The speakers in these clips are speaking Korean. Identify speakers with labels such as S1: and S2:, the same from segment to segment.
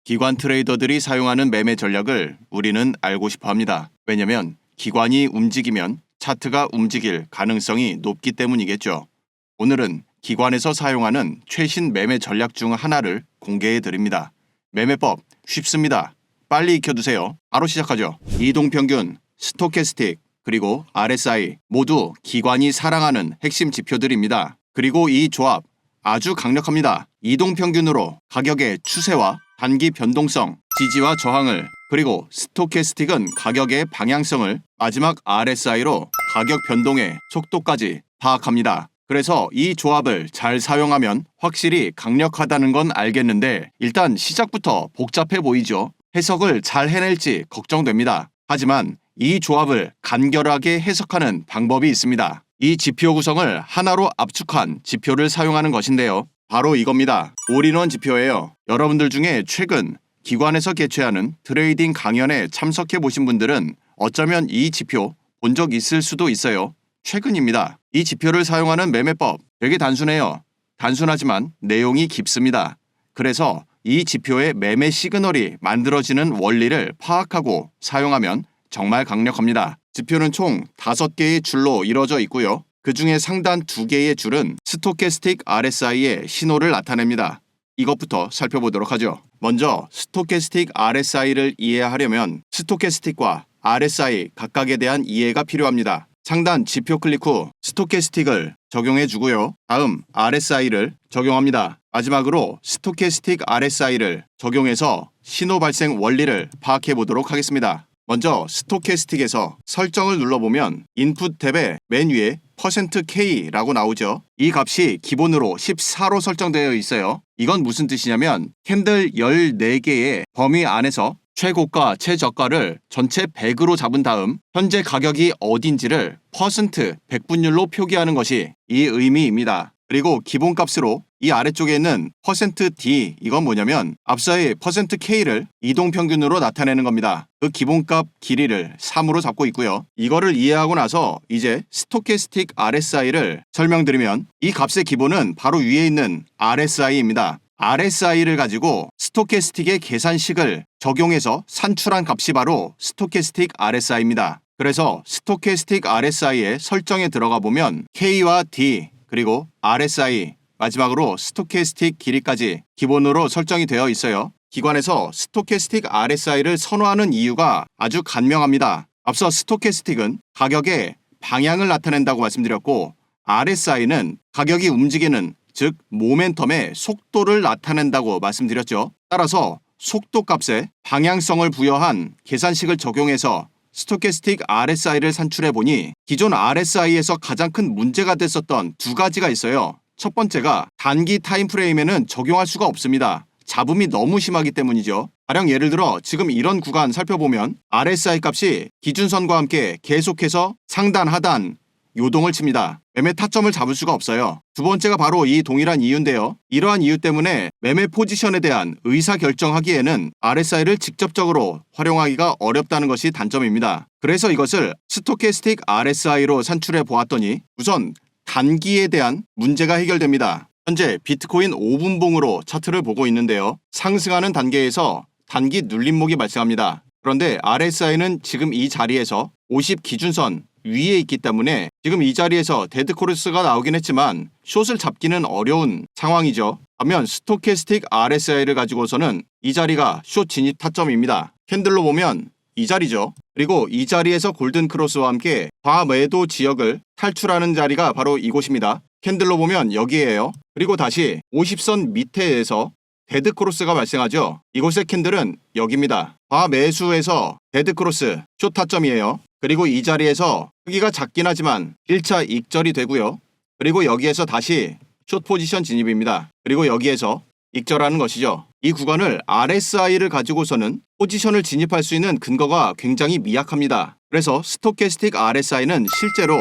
S1: 기관 트레이더들이 사용하는 매매 전략을 우리는 알고 싶어 합니다. 왜냐면 기관이 움직이면 차트가 움직일 가능성이 높기 때문이겠죠. 오늘은 기관에서 사용하는 최신 매매 전략 중 하나를 공개해 드립니다. 매매법 쉽습니다. 빨리 익혀두세요. 바로 시작하죠. 이동평균, 스토캐스틱, 그리고 RSI 모두 기관이 사랑하는 핵심 지표들입니다. 그리고 이 조합 아주 강력합니다. 이동평균으로 가격의 추세와 단기 변동성, 지지와 저항을, 그리고 스토캐스틱은 가격의 방향성을, 마지막 RSI로 가격 변동의 속도까지 파악합니다. 그래서 이 조합을 잘 사용하면 확실히 강력하다는 건 알겠는데 일단 시작부터 복잡해 보이죠. 해석을 잘 해낼지 걱정됩니다. 하지만 이 조합을 간결하게 해석하는 방법이 있습니다. 이 지표 구성을 하나로 압축한 지표를 사용하는 것인데요. 바로 이겁니다. 올인원 지표예요. 여러분들 중에 최근 기관에서 개최하는 트레이딩 강연에 참석해 보신 분들은 어쩌면 이 지표 본 적 있을 수도 있어요. 최근입니다. 이 지표를 사용하는 매매법 되게 단순해요. 단순하지만 내용이 깊습니다. 그래서 이 지표의 매매 시그널이 만들어지는 원리를 파악하고 사용하면 정말 강력합니다. 지표는 총 5개의 줄로 이루어져 있고요. 그 중에 상단 2개의 줄은 스토캐스틱 RSI의 신호를 나타냅니다. 이것부터 살펴보도록 하죠. 먼저 스토캐스틱 RSI를 이해하려면 스토캐스틱과 RSI 각각에 대한 이해가 필요합니다. 상단 지표 클릭 후 스토캐스틱을 적용해 주고요. 다음 RSI를 적용합니다. 마지막으로 스토캐스틱 RSI를 적용해서 신호 발생 원리를 파악해 보도록 하겠습니다. 먼저 스토캐스틱에서 설정을 눌러보면 인풋 탭의 맨 위에 %K라고 나오죠. 이 값이 기본으로 14로 설정되어 있어요. 이건 무슨 뜻이냐면 캔들 14개의 범위 안에서 최고가, 최저가를 전체 100으로 잡은 다음 현재 가격이 어딘지를 %100분율로 표기하는 것이 이 의미입니다. 그리고 기본값으로 이 아래쪽에 있는 %D 이건 뭐냐면 앞서의 %K를 이동평균으로 나타내는 겁니다. 그 기본값 길이를 3으로 잡고 있고요. 이거를 이해하고 나서 이제 스토캐스틱 RSI를 설명드리면 이 값의 기본은 바로 위에 있는 RSI입니다. RSI를 가지고 스토캐스틱의 계산식을 적용해서 산출한 값이 바로 스토캐스틱 RSI입니다. 그래서 스토캐스틱 RSI의 설정에 들어가 보면 K와 D 그리고 RSI 마지막으로 스토캐스틱 길이까지 기본으로 설정이 되어 있어요. 기관에서 스토캐스틱 RSI를 선호하는 이유가 아주 간명합니다. 앞서 스토캐스틱은 가격의 방향을 나타낸다고 말씀드렸고 RSI는 가격이 움직이는 즉 모멘텀의 속도를 나타낸다고 말씀드렸죠. 따라서 속도 값에 방향성을 부여한 계산식을 적용해서 스토캐스틱 RSI를 산출해 보니 기존 RSI에서 가장 큰 문제가 됐었던 2가지가 있어요. 첫 번째가 단기 타임프레임에는 적용할 수가 없습니다. 잡음이 너무 심하기 때문이죠. 가령 예를 들어 지금 이런 구간 살펴보면 RSI 값이 기준선과 함께 계속해서 상단 하단 요동을 칩니다. 매매 타점을 잡을 수가 없어요. 두 번째가 바로 이 동일한 이유인데요. 이러한 이유 때문에 매매 포지션에 대한 의사결정하기에는 RSI를 직접적으로 활용하기가 어렵다는 것이 단점입니다. 그래서 이것을 스토캐스틱 RSI로 산출해 보았더니 우선 단기에 대한 문제가 해결됩니다. 현재 비트코인 5분봉으로 차트를 보고 있는데요. 상승하는 단계에서 단기 눌림목이 발생합니다. 그런데 RSI는 지금 이 자리에서 50 기준선 위에 있기 때문에 지금 이 자리에서 데드크로스가 나오긴 했지만 숏을 잡기는 어려운 상황이죠. 반면 스토캐스틱 RSI를 가지고서는 이 자리가 숏 진입 타점입니다. 캔들로 보면 이 자리죠. 그리고 이 자리에서 골든크로스와 함께 과매도 지역을 탈출하는 자리가 바로 이곳입니다. 캔들로 보면 여기에요. 그리고 다시 50선 밑에에서 데드크로스가 발생하죠. 이곳의 캔들은 여기입니다. 과매수에서 데드크로스 숏 타점이에요. 그리고 이 자리에서 크기가 작긴 하지만 1차 익절이 되고요. 그리고 여기에서 다시 숏 포지션 진입입니다. 그리고 여기에서 익절하는 것이죠. 이 구간을 RSI를 가지고서는 포지션을 진입할 수 있는 근거가 굉장히 미약합니다. 그래서 스토캐스틱 RSI는 실제로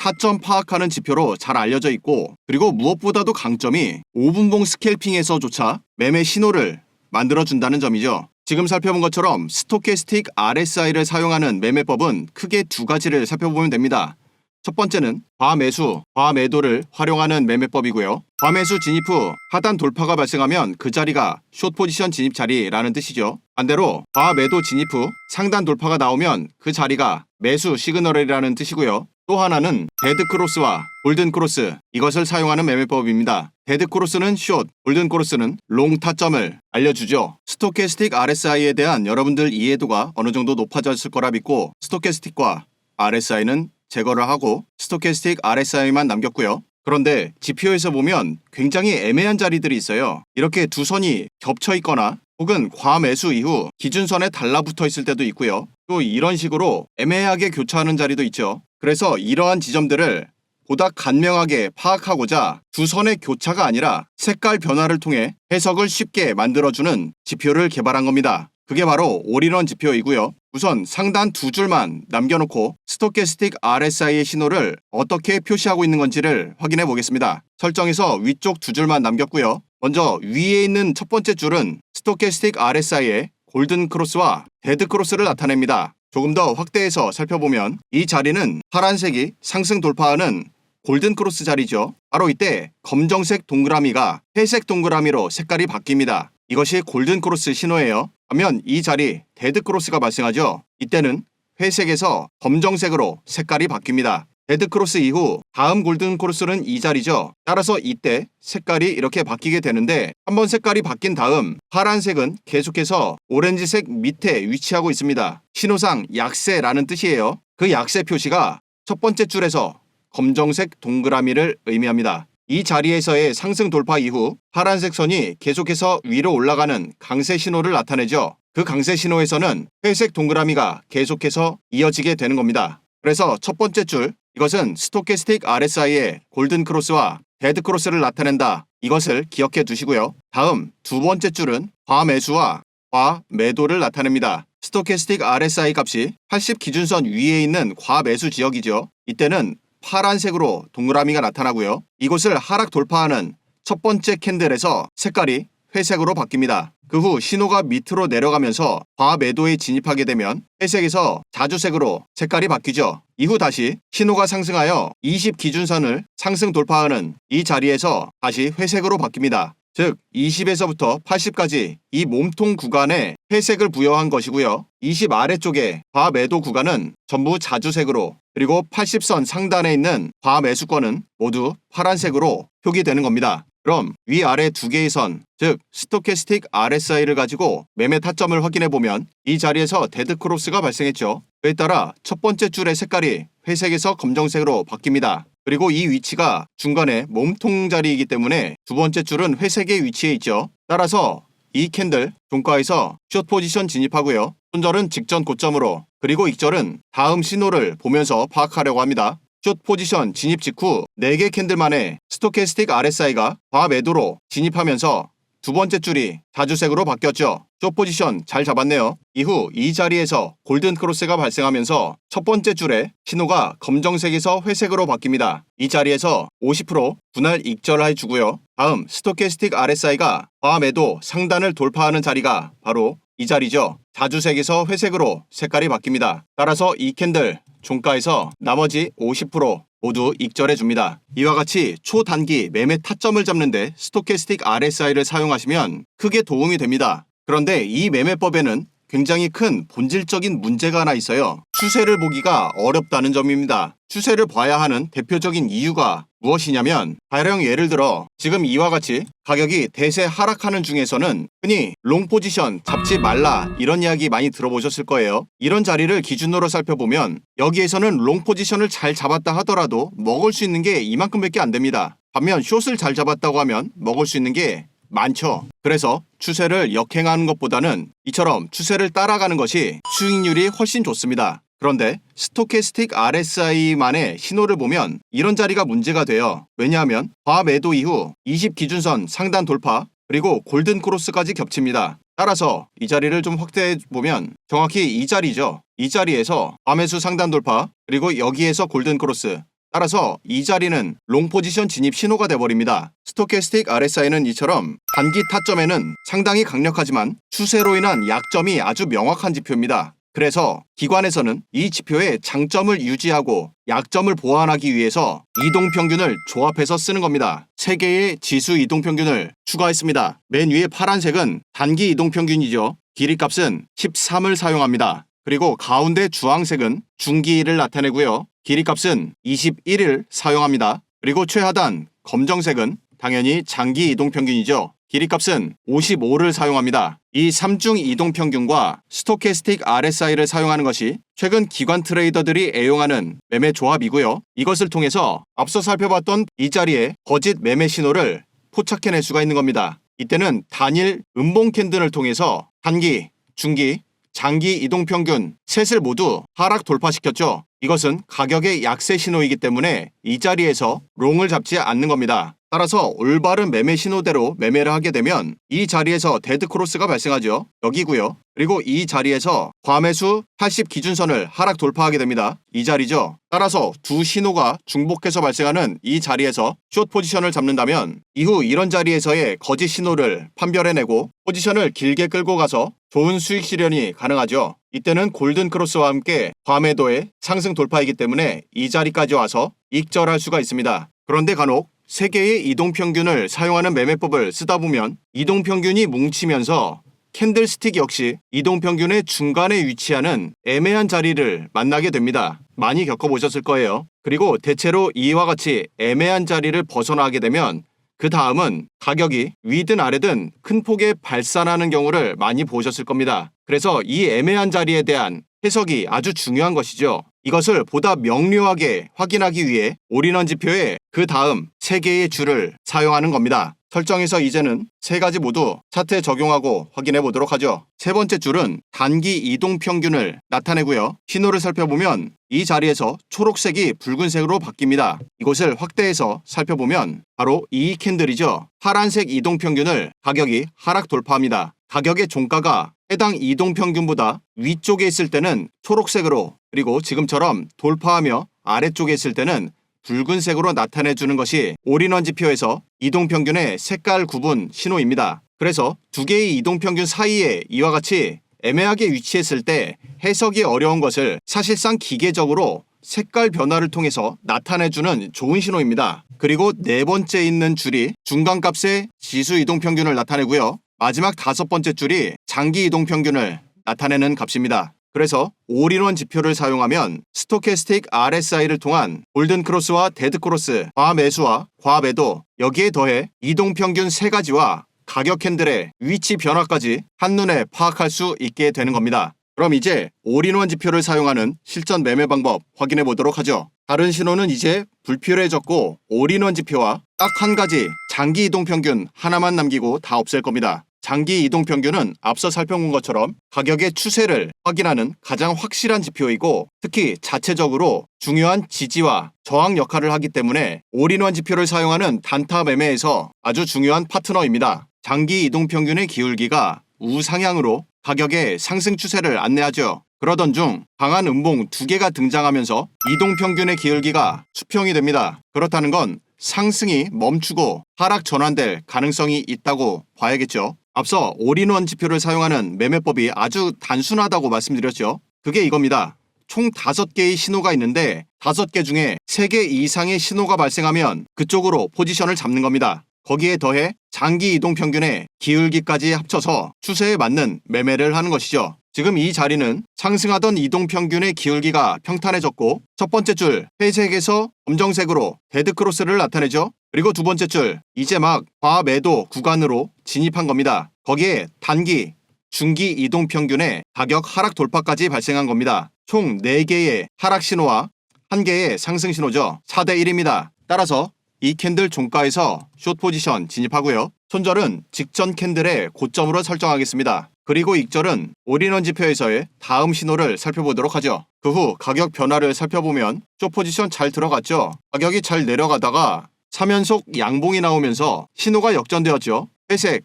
S1: 타점 파악하는 지표로 잘 알려져 있고 그리고 무엇보다도 강점이 5분봉 스캘핑에서조차 매매 신호를 만들어준다는 점이죠. 지금 살펴본 것처럼 스토캐스틱 RSI를 사용하는 매매법은 크게 2가지를 살펴보면 됩니다. 첫 번째는 과매수, 과매도를 활용하는 매매법이고요. 과매수 진입 후 하단 돌파가 발생하면 그 자리가 숏 포지션 진입 자리라는 뜻이죠. 반대로 과매도 진입 후 상단 돌파가 나오면 그 자리가 매수 시그널이라는 뜻이고요. 또 하나는 데드크로스와 골든크로스, 이것을 사용하는 매매법입니다. 데드크로스는 숏, 골든크로스는 롱 타점을 알려주죠. 스토캐스틱 RSI에 대한 여러분들 이해도가 어느 정도 높아졌을 거라 믿고 스토캐스틱과 RSI는 제거를 하고 스토캐스틱 RSI만 남겼고요. 그런데 지표에서 보면 굉장히 애매한 자리들이 있어요. 이렇게 두 선이 겹쳐 있거나 혹은 과매수 이후 기준선에 달라붙어 있을 때도 있고요. 또 이런 식으로 애매하게 교차하는 자리도 있죠. 그래서 이러한 지점들을 보다 간명하게 파악하고자 두 선의 교차가 아니라 색깔 변화를 통해 해석을 쉽게 만들어주는 지표를 개발한 겁니다. 그게 바로 올인원 지표이고요. 우선 상단 두 줄만 남겨놓고 스토캐스틱 RSI의 신호를 어떻게 표시하고 있는 건지를 확인해 보겠습니다. 설정에서 위쪽 두 줄만 남겼고요. 먼저 위에 있는 첫 번째 줄은 스토캐스틱 RSI의 골든크로스와 데드크로스를 나타냅니다. 조금 더 확대해서 살펴보면 이 자리는 파란색이 상승 돌파하는 골든크로스 자리죠. 바로 이때 검정색 동그라미가 회색 동그라미로 색깔이 바뀝니다. 이것이 골든크로스 신호예요. 반면 이 자리 데드크로스가 발생하죠. 이때는 회색에서 검정색으로 색깔이 바뀝니다. 데드크로스 이후 다음 골든크로스는 이 자리죠. 따라서 이때 색깔이 이렇게 바뀌게 되는데 한번 색깔이 바뀐 다음 파란색은 계속해서 오렌지색 밑에 위치하고 있습니다. 신호상 약세라는 뜻이에요. 그 약세 표시가 첫 번째 줄에서 검정색 동그라미를 의미합니다. 이 자리에서의 상승 돌파 이후 파란색 선이 계속해서 위로 올라가는 강세 신호를 나타내죠. 그 강세 신호에서는 회색 동그라미가 계속해서 이어지게 되는 겁니다. 그래서 첫 번째 줄, 이것은 스토캐스틱 RSI의 골든크로스와 데드크로스를 나타낸다. 이것을 기억해 두시고요. 다음 두 번째 줄은 과매수와 과매도를 나타냅니다. 스토캐스틱 RSI 값이 80 기준선 위에 있는 과매수 지역이죠. 이때는 파란색으로 동그라미가 나타나고요. 이곳을 하락 돌파하는 첫 번째 캔들에서 색깔이 회색으로 바뀝니다. 그 후 신호가 밑으로 내려가면서 과매도에 진입하게 되면 회색에서 자주색으로 색깔이 바뀌죠. 이후 다시 신호가 상승하여 20 기준선을 상승 돌파하는 이 자리에서 다시 회색으로 바뀝니다. 즉 20에서부터 80까지 이 몸통 구간에 회색을 부여한 것이고요. 20 아래쪽에 과매도 구간은 전부 자주색으로, 그리고 80선 상단에 있는 과매수권은 모두 파란색으로 표기되는 겁니다. 그럼 위아래 두 개의 선, 즉 스토캐스틱 RSI를 가지고 매매 타점을 확인해보면 이 자리에서 데드크로스가 발생했죠. 그에 따라 첫 번째 줄의 색깔이 회색에서 검정색으로 바뀝니다. 그리고 이 위치가 중간에 몸통 자리이기 때문에 두 번째 줄은 회색의 위치에 있죠. 따라서 이 캔들 종가에서 숏 포지션 진입하고요. 손절은 직전 고점으로, 그리고 익절은 다음 신호를 보면서 파악하려고 합니다. 숏 포지션 진입 직후 4개 캔들 만에 스토캐스틱 RSI가 과매도로 진입하면서 두 번째 줄이 자주색으로 바뀌었죠. 숏 포지션 잘 잡았네요. 이후 이 자리에서 골든크로스가 발생하면서 첫 번째 줄에 신호가 검정색에서 회색으로 바뀝니다. 이 자리에서 50% 분할 익절해 주고요. 다음 스토캐스틱 RSI가 과매도 상단을 돌파하는 자리가 바로 이 자리죠. 자주색에서 회색으로 색깔이 바뀝니다. 따라서 이 캔들 종가에서 나머지 50% 모두 익절해 줍니다. 이와 같이 초단기 매매 타점을 잡는데 스토캐스틱 RSI를 사용하시면 크게 도움이 됩니다. 그런데 이 매매법에는 굉장히 큰 본질적인 문제가 하나 있어요. 추세를 보기가 어렵다는 점입니다. 추세를 봐야 하는 대표적인 이유가 무엇이냐면, 가령 예를 들어 지금 이와 같이 가격이 대세 하락하는 중에서는 흔히 롱 포지션 잡지 말라 이런 이야기 많이 들어보셨을 거예요. 이런 자리를 기준으로 살펴보면 여기에서는 롱 포지션을 잘 잡았다 하더라도 먹을 수 있는 게 이만큼밖에 안 됩니다. 반면 숏을 잘 잡았다고 하면 먹을 수 있는 게 많죠. 그래서 추세를 역행하는 것보다는 이처럼 추세를 따라가는 것이 수익률이 훨씬 좋습니다. 그런데 스토캐스틱 RSI만의 신호를 보면 이런 자리가 문제가 돼요. 왜냐하면 과매도 이후 20 기준선 상단 돌파, 그리고 골든크로스까지 겹칩니다. 따라서 이 자리를 좀 확대해 보면 정확히 이 자리죠. 이 자리에서 과매수 상단 돌파, 그리고 여기에서 골든크로스, 따라서 이 자리는 롱 포지션 진입 신호가 돼버립니다. 스토캐스틱 RSI는 이처럼 단기 타점에는 상당히 강력하지만 추세로 인한 약점이 아주 명확한 지표입니다. 그래서 기관에서는 이 지표의 장점을 유지하고 약점을 보완하기 위해서 이동평균을 조합해서 쓰는 겁니다. 3개의 지수 이동평균을 추가했습니다. 맨 위에 파란색은 단기 이동평균이죠. 길이값은 13을 사용합니다. 그리고 가운데 주황색은 중기를 나타내고요. 길이값은 21을 사용합니다. 그리고 최하단 검정색은 당연히 장기 이동평균이죠. 길이값은 55를 사용합니다. 이 3중 이동평균과 스토캐스틱 RSI를 사용하는 것이 최근 기관 트레이더들이 애용하는 매매 조합이고요. 이것을 통해서 앞서 살펴봤던 이 자리에 거짓 매매 신호를 포착해낼 수가 있는 겁니다. 이때는 단일 음봉 캔들을 통해서 단기, 중기, 장기 이동평균 셋을 모두 하락 돌파시켰죠. 이것은 가격의 약세 신호이기 때문에 이 자리에서 롱을 잡지 않는 겁니다. 따라서 올바른 매매 신호대로 매매를 하게 되면 이 자리에서 데드크로스가 발생하죠. 여기고요. 그리고 이 자리에서 과매수 80 기준선을 하락 돌파하게 됩니다. 이 자리죠. 따라서 두 신호가 중복해서 발생하는 이 자리에서 숏 포지션을 잡는다면 이후 이런 자리에서의 거짓 신호를 판별해내고 포지션을 길게 끌고 가서 좋은 수익 실현이 가능하죠. 이때는 골든 크로스와 함께 과매도의 상승 돌파이기 때문에 이 자리까지 와서 익절할 수가 있습니다. 그런데 간혹 3개의 이동평균을 사용하는 매매법을 쓰다 보면 이동평균이 뭉치면서 캔들스틱 역시 이동평균의 중간에 위치하는 애매한 자리를 만나게 됩니다. 많이 겪어보셨을 거예요. 그리고 대체로 이와 같이 애매한 자리를 벗어나게 되면 그 다음은 가격이 위든 아래든 큰 폭에 발산하는 경우를 많이 보셨을 겁니다. 그래서 이 애매한 자리에 대한 해석이 아주 중요한 것이죠. 이것을 보다 명료하게 확인하기 위해 올인원 지표의 그 다음 3개의 줄을 사용하는 겁니다. 설정에서 이제는 3가지 모두 차트에 적용하고 확인해 보도록 하죠. 세 번째 줄은 단기 이동평균을 나타내고요. 신호를 살펴보면 이 자리에서 초록색이 붉은색으로 바뀝니다. 이곳을 확대해서 살펴보면 바로 이 캔들이죠. 파란색 이동평균을 가격이 하락 돌파합니다. 가격의 종가가 해당 이동평균보다 위쪽에 있을 때는 초록색으로, 그리고 지금처럼 돌파하며 아래쪽에 있을 때는 붉은색으로 나타내주는 것이 올인원 지표에서 이동평균의 색깔 구분 신호입니다. 그래서 두 개의 이동평균 사이에 이와 같이 애매하게 위치했을 때 해석이 어려운 것을 사실상 기계적으로 색깔 변화를 통해서 나타내주는 좋은 신호입니다. 그리고 네 번째 있는 줄이 중간값의 지수 이동평균을 나타내고요. 마지막 5번째 줄이 장기 이동평균을 나타내는 값입니다. 그래서 올인원 지표를 사용하면 스토캐스틱 RSI를 통한 골든크로스와 데드크로스, 과매수와 과매도, 여기에 더해 이동평균 3가지와 가격 캔들의 위치 변화까지 한눈에 파악할 수 있게 되는 겁니다. 그럼 이제 올인원 지표를 사용하는 실전 매매 방법 확인해 보도록 하죠. 다른 신호는 이제 불필요해졌고 올인원 지표와 딱 한 가지 장기 이동평균 하나만 남기고 다 없앨 겁니다. 장기 이동평균은 앞서 살펴본 것처럼 가격의 추세를 확인하는 가장 확실한 지표이고 특히 자체적으로 중요한 지지와 저항 역할을 하기 때문에 올인원 지표를 사용하는 단타 매매에서 아주 중요한 파트너입니다. 장기 이동평균의 기울기가 우상향으로 가격의 상승 추세를 안내하죠. 그러던 중 강한 음봉 2개가 등장하면서 이동평균의 기울기가 수평이 됩니다. 그렇다는 건 상승이 멈추고 하락 전환될 가능성이 있다고 봐야겠죠. 앞서 올인원 지표를 사용하는 매매법이 아주 단순하다고 말씀드렸죠. 그게 이겁니다. 총 5개의 신호가 있는데 5개 중에 3개 이상의 신호가 발생하면 그쪽으로 포지션을 잡는 겁니다. 거기에 더해 장기 이동평균의 기울기까지 합쳐서 추세에 맞는 매매를 하는 것이죠. 지금 이 자리는 상승하던 이동평균의 기울기가 평탄해졌고 첫 번째 줄 회색에서 검정색으로 데드크로스를 나타내죠. 그리고 두 번째 줄 이제 막 과매도 구간으로 진입한 겁니다. 거기에 단기, 중기 이동평균의 가격 하락 돌파까지 발생한 겁니다. 총 4개의 하락 신호와 1개의 상승 신호죠. 4대1입니다. 따라서 이 캔들 종가에서 숏 포지션 진입하고요. 손절은 직전 캔들의 고점으로 설정하겠습니다. 그리고 익절은 올인원 지표에서의 다음 신호를 살펴보도록 하죠. 그 후 가격 변화를 살펴보면 숏 포지션 잘 들어갔죠. 가격이 잘 내려가다가 3연속 양봉이 나오면서 신호가 역전되었죠. 회색,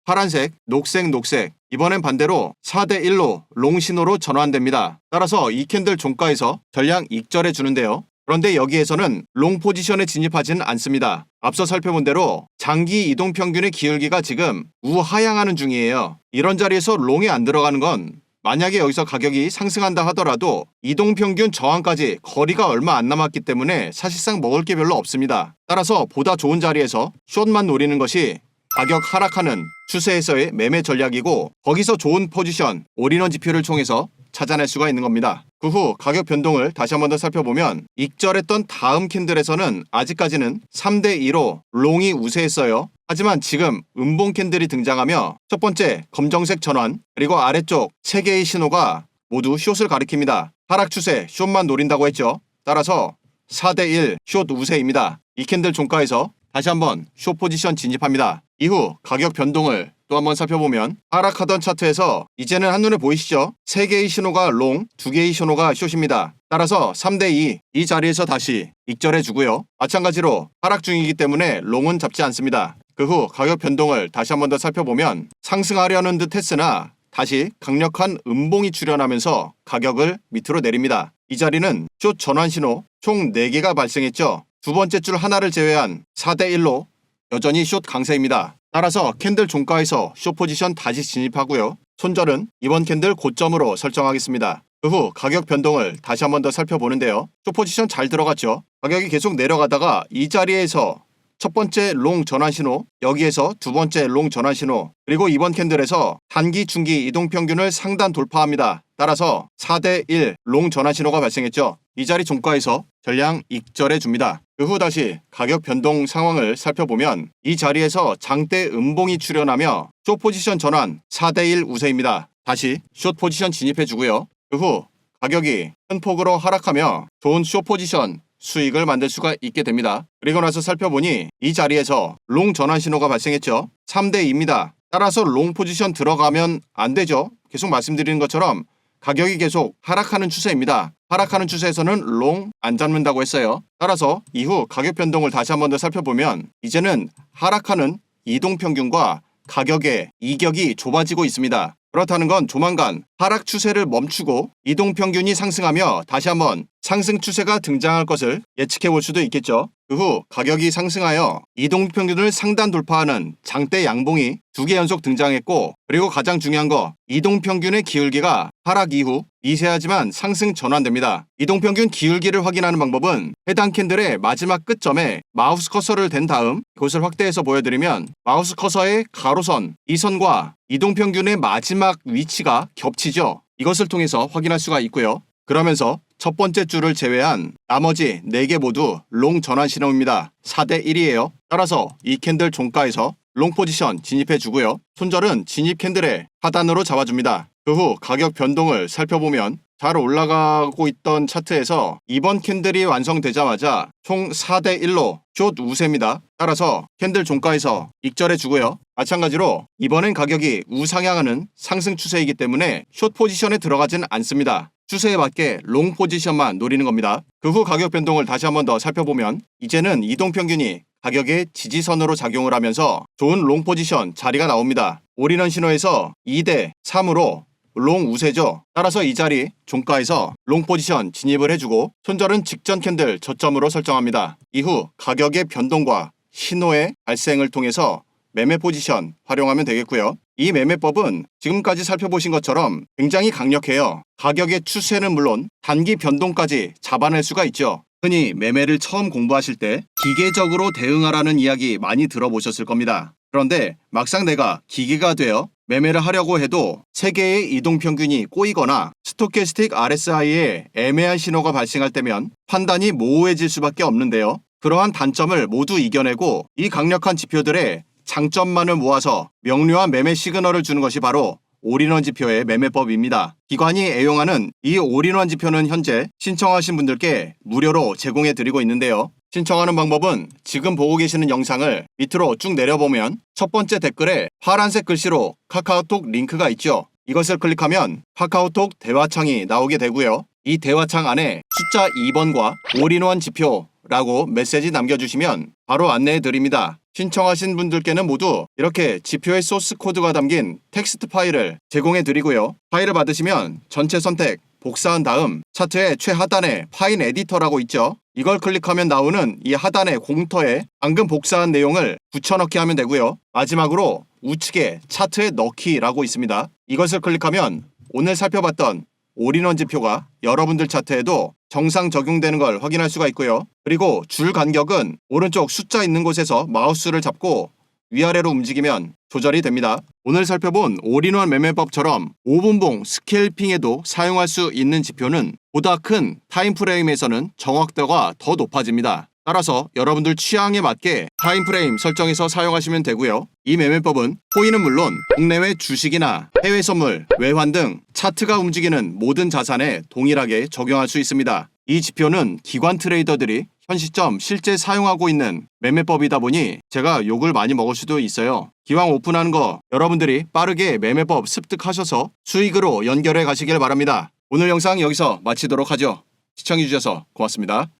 S1: 파란색, 녹색, 녹색. 이번엔 반대로 4대1로 롱 신호로 전환됩니다. 따라서 이 캔들 종가에서 전량 익절해 주는데요. 그런데 여기에서는 롱 포지션에 진입하진 않습니다. 앞서 살펴본 대로 장기 이동평균의 기울기가 지금 우하향하는 중이에요. 이런 자리에서 롱에 안 들어가는 건 만약에 여기서 가격이 상승한다 하더라도 이동평균 저항까지 거리가 얼마 안 남았기 때문에 사실상 먹을 게 별로 없습니다. 따라서 보다 좋은 자리에서 숏만 노리는 것이 가격 하락하는 추세에서의 매매 전략이고, 거기서 좋은 포지션, 올인원 지표를 통해서 찾아낼 수가 있는 겁니다. 그 후 가격 변동을 다시 한 번 더 살펴보면 익절했던 다음 캔들에서는 아직까지는 3대2로 롱이 우세했어요. 하지만 지금 음봉 캔들이 등장하며 첫 번째 검정색 전환, 그리고 아래쪽 3개의 신호가 모두 숏을 가리킵니다. 하락 추세 숏만 노린다고 했죠. 따라서 4대1 숏 우세입니다. 이 캔들 종가에서 다시 한번 숏 포지션 진입합니다. 이후 가격 변동을 또 한번 살펴보면 하락하던 차트에서 이제는 한눈에 보이시죠? 3개의 신호가 롱, 2개의 신호가 숏입니다. 따라서 3대2 이 자리에서 다시 익절해주고요. 마찬가지로 하락 중이기 때문에 롱은 잡지 않습니다. 그 후 가격 변동을 다시 한번 더 살펴보면 상승하려는 듯 했으나 다시 강력한 음봉이 출현하면서 가격을 밑으로 내립니다. 이 자리는 숏 전환 신호 총 4개가 발생했죠. 두 번째 줄 하나를 제외한 4대1로 여전히 숏 강세입니다. 따라서 캔들 종가에서 숏 포지션 다시 진입하고요. 손절은 이번 캔들 고점으로 설정하겠습니다. 그 후 가격 변동을 다시 한번 더 살펴보는데요. 숏 포지션 잘 들어갔죠. 가격이 계속 내려가다가 이 자리에서 첫 번째 롱 전환 신호, 여기에서 두 번째 롱 전환 신호, 그리고 이번 캔들에서 단기 중기 이동평균을 상단 돌파합니다. 따라서 4대1 롱 전환 신호가 발생했죠. 이 자리 종가에서 전량 익절해 줍니다. 그 후 다시 가격 변동 상황을 살펴보면 이 자리에서 장대 음봉이 출현하며 숏 포지션 전환 4대1 우세입니다. 다시 숏 포지션 진입해 주고요. 그 후 가격이 큰 폭으로 하락하며 좋은 숏 포지션 수익을 만들 수가 있게 됩니다. 그리고 나서 살펴보니 이 자리에서 롱 전환 신호가 발생했죠. 3대2입니다. 따라서 롱 포지션 들어가면 안 되죠. 계속 말씀드리는 것처럼 가격이 계속 하락하는 추세입니다. 하락하는 추세에서는 롱 안 잡는다고 했어요. 따라서 이후 가격 변동을 다시 한 번 더 살펴보면 이제는 하락하는 이동평균과 가격의 이격이 좁아지고 있습니다. 그렇다는 건 조만간 하락 추세를 멈추고 이동평균이 상승하며 다시 한번 상승 추세가 등장할 것을 예측해 볼 수도 있겠죠. 그 후 가격이 상승하여 이동평균을 상단 돌파하는 장대 양봉이 2개 연속 등장했고, 그리고 가장 중요한 거 이동평균의 기울기가 하락 이후 미세하지만 상승 전환됩니다. 이동평균 기울기를 확인하는 방법은 해당 캔들의 마지막 끝점에 마우스 커서를 댄 다음 이곳을 확대해서 보여드리면 마우스 커서의 가로선, 이 선과 이동평균의 마지막 위치가 겹치죠. 이것을 통해서 확인할 수가 있고요. 그러면서 첫 번째 줄을 제외한 나머지 4개 모두 롱 전환 신호입니다. 4대1이에요. 따라서 이 캔들 종가에서 롱 포지션 진입해 주고요. 손절은 진입 캔들의 하단으로 잡아줍니다. 그 후 가격 변동을 살펴보면 잘 올라가고 있던 차트에서 이번 캔들이 완성되자마자 총 4대1로 숏 우세입니다. 따라서 캔들 종가에서 익절해 주고요. 마찬가지로 이번엔 가격이 우상향하는 상승 추세이기 때문에 숏 포지션에 들어가진 않습니다. 추세에 맞게 롱 포지션만 노리는 겁니다. 그 후 가격 변동을 다시 한번 더 살펴보면 이제는 이동평균이 가격의 지지선으로 작용을 하면서 좋은 롱 포지션 자리가 나옵니다. 올인원 신호에서 2대3으로 롱 우세죠. 따라서 이 자리 종가에서 롱 포지션 진입을 해주고 손절은 직전 캔들 저점으로 설정합니다. 이후 가격의 변동과 신호의 발생을 통해서 매매 포지션 활용하면 되겠고요. 이 매매법은 지금까지 살펴보신 것처럼 굉장히 강력해요. 가격의 추세는 물론 단기 변동까지 잡아낼 수가 있죠. 흔히 매매를 처음 공부하실 때 기계적으로 대응하라는 이야기 많이 들어보셨을 겁니다. 그런데 막상 내가 기계가 되어 매매를 하려고 해도 세계의 이동평균이 꼬이거나 스토캐스틱 RSI에 애매한 신호가 발생할 때면 판단이 모호해질 수밖에 없는데요. 그러한 단점을 모두 이겨내고 이 강력한 지표들의 장점만을 모아서 명료한 매매 시그널을 주는 것이 바로 올인원 지표의 매매법입니다. 기관이 애용하는 이 올인원 지표는 현재 신청하신 분들께 무료로 제공해 드리고 있는데요. 신청하는 방법은 지금 보고 계시는 영상을 밑으로 쭉 내려보면 첫 번째 댓글에 파란색 글씨로 카카오톡 링크가 있죠. 이것을 클릭하면 카카오톡 대화창이 나오게 되고요. 이 대화창 안에 숫자 2번과 올인원 지표라고 메시지 남겨주시면 바로 안내해 드립니다. 신청하신 분들께는 모두 이렇게 지표의 소스 코드가 담긴 텍스트 파일을 제공해 드리고요. 파일을 받으시면 전체 선택, 복사한 다음 차트의 최하단에 파일 에디터라고 있죠. 이걸 클릭하면 나오는 이 하단의 공터에 방금 복사한 내용을 붙여넣기 하면 되고요. 마지막으로 우측에 차트에 넣기라고 있습니다. 이것을 클릭하면 오늘 살펴봤던 올인원 지표가 여러분들 차트에도 정상 적용되는 걸 확인할 수가 있고요. 그리고 줄 간격은 오른쪽 숫자 있는 곳에서 마우스를 잡고 위아래로 움직이면 조절이 됩니다. 오늘 살펴본 올인원 매매법처럼 5분봉 스캘핑에도 사용할 수 있는 지표는 보다 큰 타임프레임에서는 정확도가 더 높아집니다. 따라서 여러분들 취향에 맞게 타임프레임 설정해서 사용하시면 되고요. 이 매매법은 코인은 물론 국내외 주식이나 해외 선물, 외환 등 차트가 움직이는 모든 자산에 동일하게 적용할 수 있습니다. 이 지표는 기관 트레이더들이 현 시점 실제 사용하고 있는 매매법이다 보니 제가 욕을 많이 먹을 수도 있어요. 기왕 오픈하는 거 여러분들이 빠르게 매매법 습득하셔서 수익으로 연결해 가시길 바랍니다. 오늘 영상 여기서 마치도록 하죠. 시청해주셔서 고맙습니다.